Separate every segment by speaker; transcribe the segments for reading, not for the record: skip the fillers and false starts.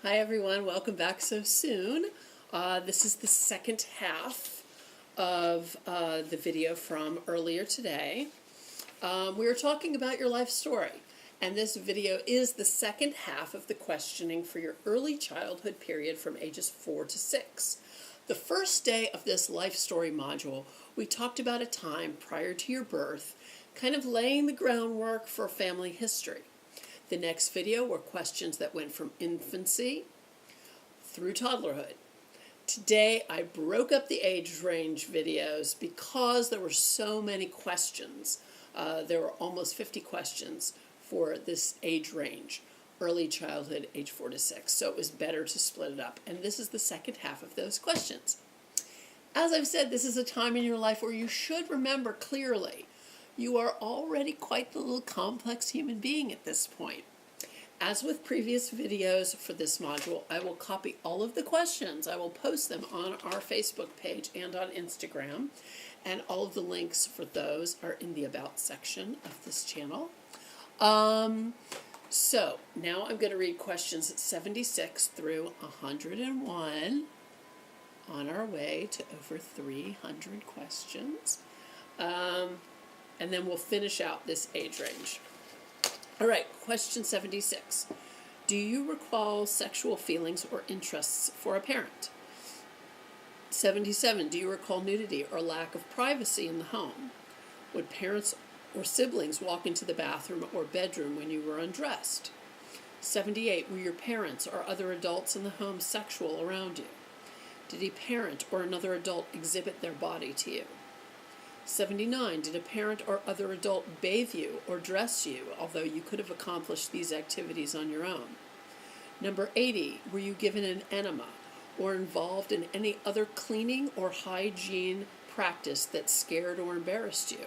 Speaker 1: Hi everyone, welcome back so soon. This is the second half of the video from earlier today. We were talking about your life story, and this video is the second half of the questioning for your early childhood period from ages 4 to 6. The first day of this life story module, we talked about a time prior to your birth, kind of laying the groundwork for family history. The next video were questions that went from infancy through toddlerhood. Today I broke up the age range videos because there were so many questions. There were almost 50 questions for this age range, early childhood, age 4 to 6. So it was better to split it up. And this is the second half of those questions. As I've said, this is a time in your life where you should remember clearly you are already quite the little complex human being at this point. As with previous videos for this module, I will copy all of the questions. I will post them on our Facebook page and on Instagram, and all of the links for those are in the About section of this channel. So now I'm going to read questions 76 through 101 on our way to over 300 questions. And then we'll finish out this age range. All right, question 76. Do you recall sexual feelings or interests for a parent? 77. Do you recall nudity or lack of privacy in the home? Would parents or siblings walk into the bathroom or bedroom when you were undressed? 78. Were your parents or other adults in the home sexual around you? Did a parent or another adult exhibit their body to you? 79. Did a parent or other adult bathe you or dress you, although you could have accomplished these activities on your own? Number 80. Were you given an enema or involved in any other cleaning or hygiene practice that scared or embarrassed you?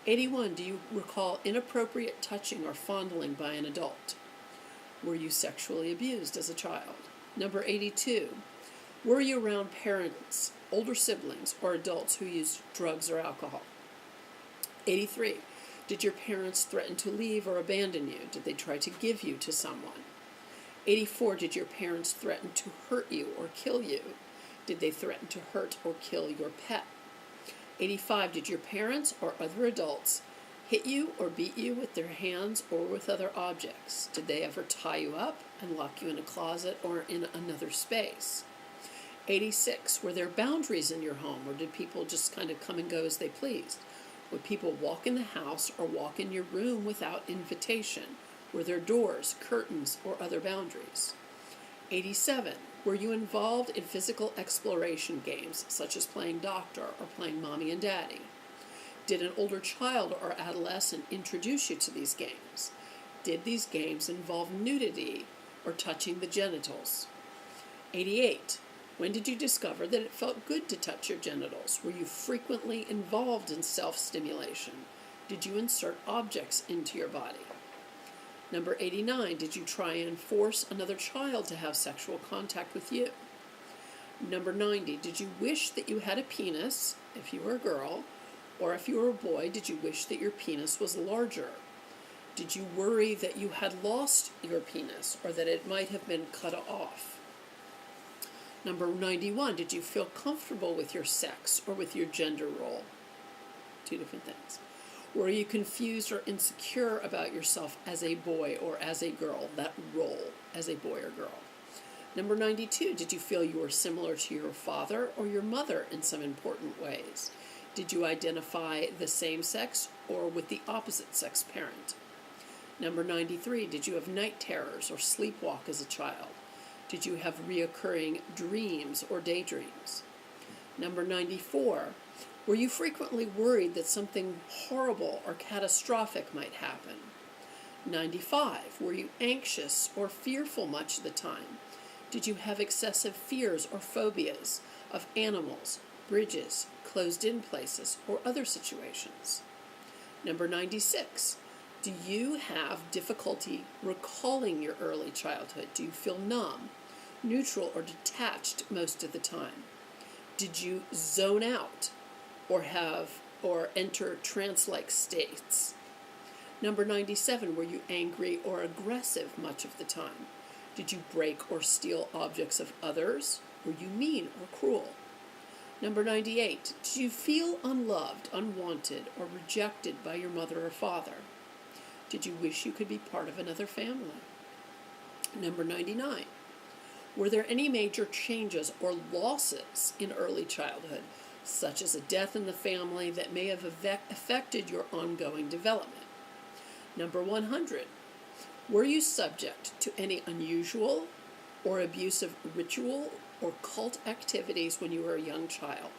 Speaker 1: 81. Do you recall inappropriate touching or fondling by an adult? Were you sexually abused as a child? Number 82. Were you around parents, older siblings, or adults who used drugs or alcohol? 83. Did your parents threaten to leave or abandon you? Did they try to give you to someone? 84. Did your parents threaten to hurt you or kill you? Did they threaten to hurt or kill your pet? 85. Did your parents or other adults hit you or beat you with their hands or with other objects? Did they ever tie you up and lock you in a closet or in another space? 86. Were there boundaries in your home, or did people just kind of come and go as they pleased? Would people walk in the house or walk in your room without invitation? Were there doors, curtains, or other boundaries? 87. Were you involved in physical exploration games, such as playing doctor or playing mommy and daddy? Did an older child or adolescent introduce you to these games? Did these games involve nudity or touching the genitals? 88. When did you discover that it felt good to touch your genitals? Were you frequently involved in self-stimulation? Did you insert objects into your body? Number 89, did you try and force another child to have sexual contact with you? Number 90, did you wish that you had a penis, if you were a girl, or if you were a boy, did you wish that your penis was larger? Did you worry that you had lost your penis, or that it might have been cut off? Number 91, did you feel comfortable with your sex or with your gender role? Two different things. Were you confused or insecure about yourself as a boy or as a girl, that role as a boy or girl? Number 92, did you feel you were similar to your father or your mother in some important ways? Did you identify the same sex or with the opposite sex parent? Number 93, did you have night terrors or sleepwalk as a child? Did you have reoccurring dreams or daydreams? Number 94, were you frequently worried that something horrible or catastrophic might happen? 95, were you anxious or fearful much of the time? Did you have excessive fears or phobias of animals, bridges, closed-in places, or other situations? Number 96, do you have difficulty recalling your early childhood? Do you feel numb, neutral, or detached most of the time? Did you zone out or enter trance-like states? Number 97, were you angry or aggressive much of the time? Did you break or steal objects of others? Were you mean or cruel? Number 98, did you feel unloved, unwanted, or rejected by your mother or father? Did you wish you could be part of another family? Number 99, were there any major changes or losses in early childhood, such as a death in the family that may have affected your ongoing development? Number 100, were you subject to any unusual or abusive ritual or cult activities when you were a young child?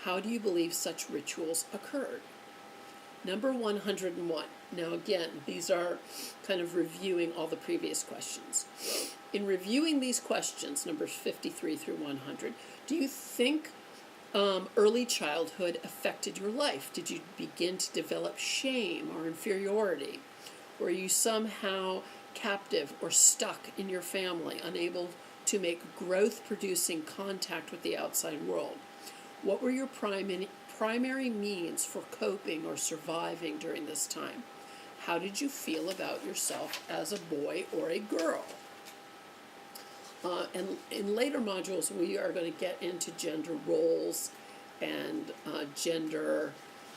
Speaker 1: How do you believe such rituals occurred? Number 101. Now again, these are kind of reviewing all the previous questions. In reviewing these questions, numbers 53 through 100, do you think early childhood affected your life? Did you begin to develop shame or inferiority? Were you somehow captive or stuck in your family, unable to make growth-producing contact with the outside world? What were your primary means for coping or surviving during this time? How did you feel about yourself as a boy or a girl? And in later modules, we are going to get into gender roles and gender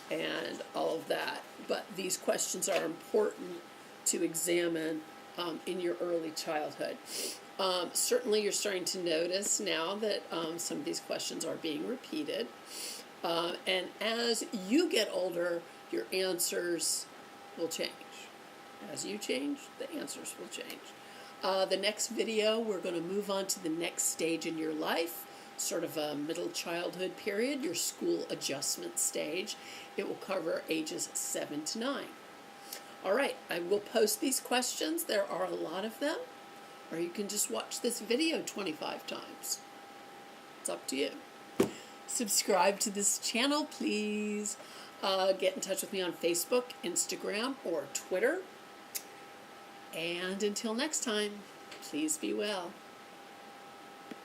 Speaker 1: and all of that. But these questions are important to examine in your early childhood. Certainly you're starting to notice now that some of these questions are being repeated. And as you get older, your answers will change. As you change, the answers will change. The next video, we're going to move on to the next stage in your life, sort of a middle childhood period, your school adjustment stage. It will cover ages 7 to 9. All right, I will post these questions. There are a lot of them. Or you can just watch this video 25 times. It's up to you. Subscribe to this channel, please. Get in touch with me on Facebook, Instagram, or Twitter. And until next time, please be well.